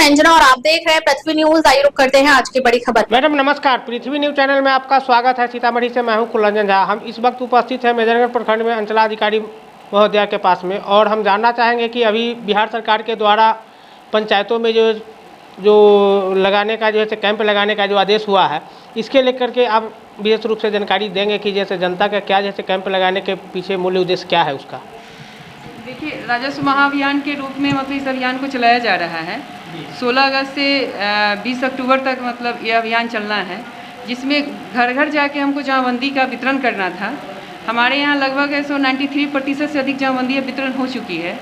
मैं अंजना और आप देख रहे हैं पृथ्वी न्यूज। आइए रुक करते हैं आज की बड़ी खबर। मैडम नमस्कार, पृथ्वी न्यूज चैनल में आपका स्वागत है। सीतामढ़ी से मैं हूं कुलरंजन झा। हम इस वक्त उपस्थित हैं मेजरगढ़ प्रखंड में अंचलाधिकारी महोदया के पास में, और हम जानना चाहेंगे कि अभी बिहार सरकार के द्वारा पंचायतों में जो लगाने का जो है कैंप लगाने का जो आदेश हुआ है, इसके लेकर के आप विशेष रूप से जानकारी देंगे कि जैसे जनता का क्या जैसे कैंप लगाने के पीछे मूल्य उद्देश्य क्या है उसका। देखिए, राजस्व महाअभियान के रूप में मतलब इस अभियान को चलाया जा रहा है। 16 अगस्त से 20 अक्टूबर तक मतलब ये अभियान चलना है, जिसमें घर घर जाके हमको जमाबंदी का वितरण करना था। हमारे यहाँ लगभग 93% से अधिक जमाबंदी वितरण हो चुकी है।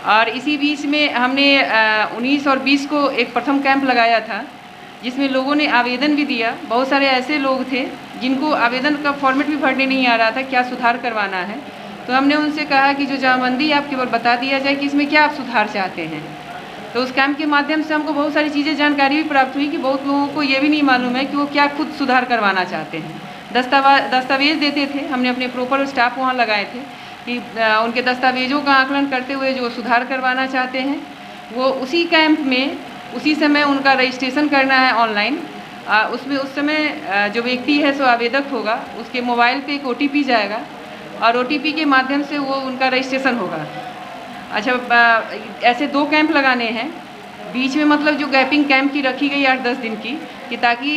और इसी बीच में हमने 19 और 20 को एक प्रथम कैंप लगाया था, जिसमें लोगों ने आवेदन भी दिया। बहुत सारे ऐसे लोग थे जिनको आवेदन का फॉर्मेट भी भरने नहीं आ रहा था, क्या सुधार करवाना है। तो हमने उनसे कहा कि जो जमाबंदी आप केवल बता दिया जाए कि इसमें क्या आप सुधार चाहते हैं। तो उस कैंप के माध्यम से हमको बहुत सारी चीज़ें जानकारी भी प्राप्त हुई कि बहुत लोगों को ये भी नहीं मालूम है कि वो क्या खुद सुधार करवाना चाहते हैं। दस्तावेज देते थे, हमने अपने प्रॉपर स्टाफ वहाँ लगाए थे कि उनके दस्तावेजों का आकलन करते हुए जो सुधार करवाना चाहते हैं वो उसी कैंप में उसी समय उनका रजिस्ट्रेशन करना है ऑनलाइन। उसमें उस समय जो व्यक्ति है सो आवेदक होगा, उसके मोबाइल पे एक OTP जाएगा और OTP के माध्यम से वो उनका रजिस्ट्रेशन होगा। अच्छा, ऐसे 2 कैंप लगाने हैं। बीच में मतलब जो गैपिंग कैंप की रखी गई 8-10 दिन की, कि ताकि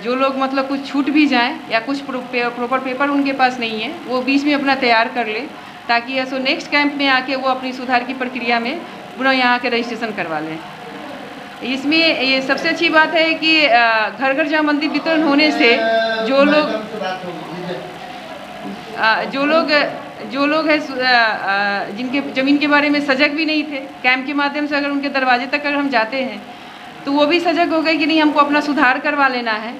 जो लोग मतलब कुछ छूट भी जाएं या कुछ प्रॉपर पेपर उनके पास नहीं है, वो बीच में अपना तैयार कर ले, ताकि ऐसो नेक्स्ट कैंप में आके वो अपनी सुधार की प्रक्रिया में पुनः यहाँ के रजिस्ट्रेशन करवा लें। इसमें ये सबसे अच्छी बात है कि घर घर जमाबंदी वितरण होने से जो लोग हैं जिनके ज़मीन के बारे में सजग भी नहीं थे, कैंप के माध्यम से अगर उनके दरवाजे तक अगर हम जाते हैं तो वो भी सजग हो गए कि नहीं, हमको अपना सुधार करवा लेना है।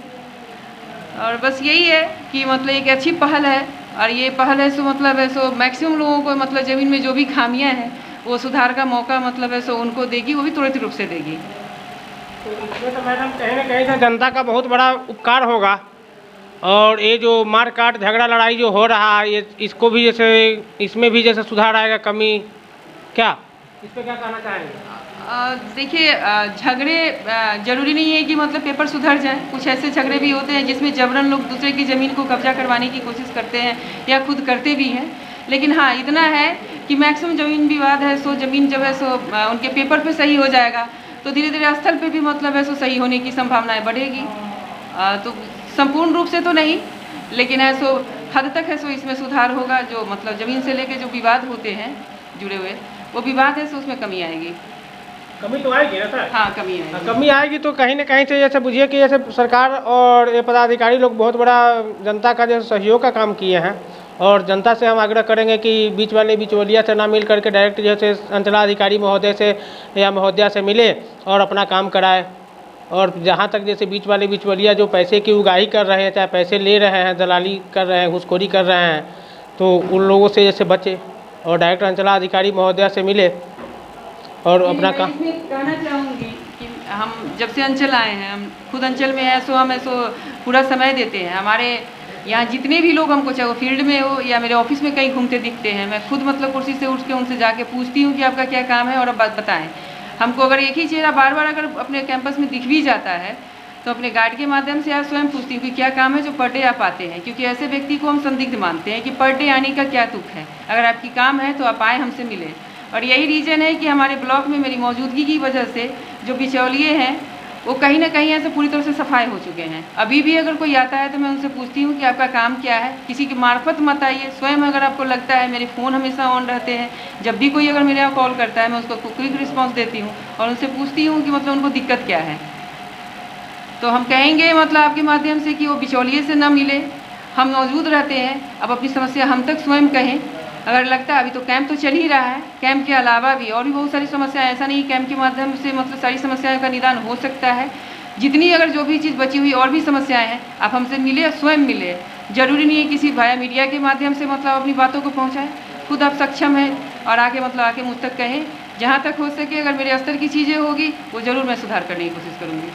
और बस यही है कि मतलब एक अच्छी पहल है, और ये पहल है सो मतलब है सो मैक्सिमम लोगों को मतलब ज़मीन में जो भी खामियां हैं वो सुधार का मौका मतलब है सो उनको देगी, वो भी त्वरित रूप से देगी। तो इसमें तो मैडम कहीं ना कहीं से जनता का बहुत बड़ा उपकार होगा, और ये जो मार काट झगड़ा लड़ाई जो हो रहा है, ये इसको भी जैसे इसमें भी जैसे सुधार आएगा, कमी क्या इस पर क्या कहना चाहेंगे? देखिए, झगड़े जरूरी नहीं है कि मतलब पेपर सुधर जाए। कुछ ऐसे झगड़े भी होते हैं जिसमें जबरन लोग दूसरे की ज़मीन को कब्जा करवाने की कोशिश करते हैं या खुद करते भी हैं। लेकिन हाँ, इतना है कि मैक्सिमम ज़मीन विवाद है सो ज़मीन जब है सो उनके पेपर पे सही हो जाएगा तो धीरे धीरे स्थल पे भी मतलब है सो सही होने की संभावनाएं बढ़ेगी। तो संपूर्ण रूप से तो नहीं, लेकिन है सो हद तक है सो इसमें सुधार होगा। जो मतलब ज़मीन से लेके जो विवाद होते हैं जुड़े हुए, वो विवाद है सो उसमें कमी आएगी। कमी तो आएगी ना सर? हाँ, कमी आएगी। कमी आएगी तो कहीं ना कहीं से जैसे बुझिए कि जैसे सरकार और ये पदाधिकारी लोग बहुत बड़ा जनता का जैसे सहयोग का काम किए हैं, और जनता से हम आग्रह करेंगे कि बिचौलिया से ना मिल करके डायरेक्ट जैसे अंचलाधिकारी महोदय से या महोदया से मिले और अपना काम कराए। और जहाँ तक जैसे बिचौलिया जो पैसे की उगाही कर रहे हैं, चाहे पैसे ले रहे हैं, दलाली कर रहे हैं, घूसखोरी कर रहे हैं, तो उन लोगों से जैसे बचे और डायरेक्ट अंचलाधिकारी महोदया से मिले और अपना काम। कहना चाहूँगी कि हम जब से अंचल आए हैं, हम खुद अंचल में है सो हम ऐसो पूरा समय देते हैं। हमारे यहाँ जितने भी लोग हमको, चाहे वो फील्ड में हो या मेरे ऑफिस में कहीं घूमते दिखते हैं, मैं खुद मतलब कुर्सी से उठ के उनसे जाके पूछती हूँ कि आपका क्या काम है और अब बात बताएं। हमको अगर एक ही चेहरा बार बार अगर अपने कैंपस में दिख भी जाता है तो अपने गार्ड के माध्यम से आप स्वयं पूछती हूँ कि क्या काम है जो पर डे आप आते हैं, क्योंकि ऐसे व्यक्ति को हम संदिग्ध मानते हैं कि पर डे आने का क्या तुक है। अगर आपकी काम है तो आप आए, हमसे मिले। और यही रीज़न है कि हमारे ब्लॉक में मेरी मौजूदगी की वजह से जो बिचौलिए हैं वो कहीं ना कहीं ऐसे पूरी तरह से सफाई हो चुके हैं। अभी भी अगर कोई आता है तो मैं उनसे पूछती हूँ कि आपका काम क्या है। किसी की मार्फत मत आइए, स्वयं अगर आपको लगता है। मेरे फ़ोन हमेशा ऑन रहते हैं, जब भी कोई अगर मेरे यहाँ कॉल करता है मैं उसको क्विक रिस्पॉन्स देती हूँ और उनसे पूछती हूँ कि मतलब उनको दिक्कत क्या है। तो हम कहेंगे मतलब आपके माध्यम से कि वो बिचौलिए से न मिले, हम मौजूद रहते हैं। अब अपनी समस्या हम तक स्वयं कहें। अगर लगता है, अभी तो कैंप तो चल ही रहा है, कैंप के अलावा भी और भी बहुत सारी समस्याएं, ऐसा नहीं कैंप के माध्यम से मतलब सारी समस्याओं का निदान हो सकता है। जितनी अगर जो भी चीज़ बची हुई और भी समस्याएं हैं, आप हमसे मिले, स्वयं मिले। जरूरी नहीं है किसी भाया मीडिया के माध्यम से मतलब अपनी बातों को पहुँचाएं। खुद आप सक्षम हैं और आके मुझ तक कहें। जहाँ तक हो सके अगर मेरे स्तर की चीज़ें होगी वो ज़रूर मैं सुधार करने की कोशिश करूँगी।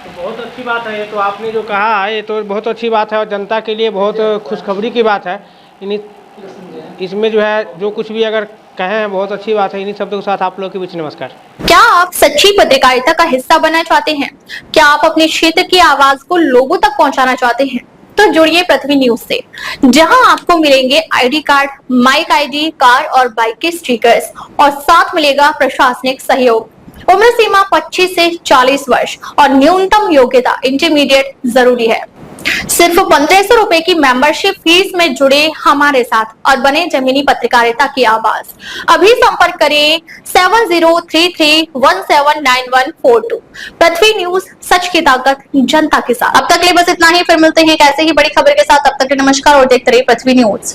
तो बहुत अच्छी बात है ये तो आपने जो कहा है, ये तो बहुत अच्छी बात है और जनता के लिए बहुत खुशखबरी की बात है। इसमें जो है जो कुछ भी अगर कहे हैं, बहुत अच्छी बात है। इन्हीं शब्दों के साथ आप लोग के बीच नमस्कार। क्या आप सच्ची पत्रकारिता का हिस्सा बनना चाहते हैं? क्या आप अपने क्षेत्र की आवाज को लोगों तक पहुंचाना चाहते हैं? तो जुड़िए पृथ्वी न्यूज से, जहां आपको मिलेंगे ID card, mic ID, car और बाइक के स्टिकर्स और साथ मिलेगा प्रशासनिक सहयोग। उम्र सीमा 25 से 40 वर्ष और न्यूनतम योग्यता इंटरमीडिएट जरूरी है। सिर्फ 1500 रुपए की मेंबरशिप फीस में जुड़े हमारे साथ और बने जमीनी पत्रकारिता की आवाज। अभी संपर्क करें 7033179142। पृथ्वी न्यूज, सच की ताकत जनता के साथ। अब तक के लिए बस इतना ही, फिर मिलते हैं एक ऐसे ही बड़ी खबर के साथ। तब तक के नमस्कार और देखते रहिए पृथ्वी न्यूज।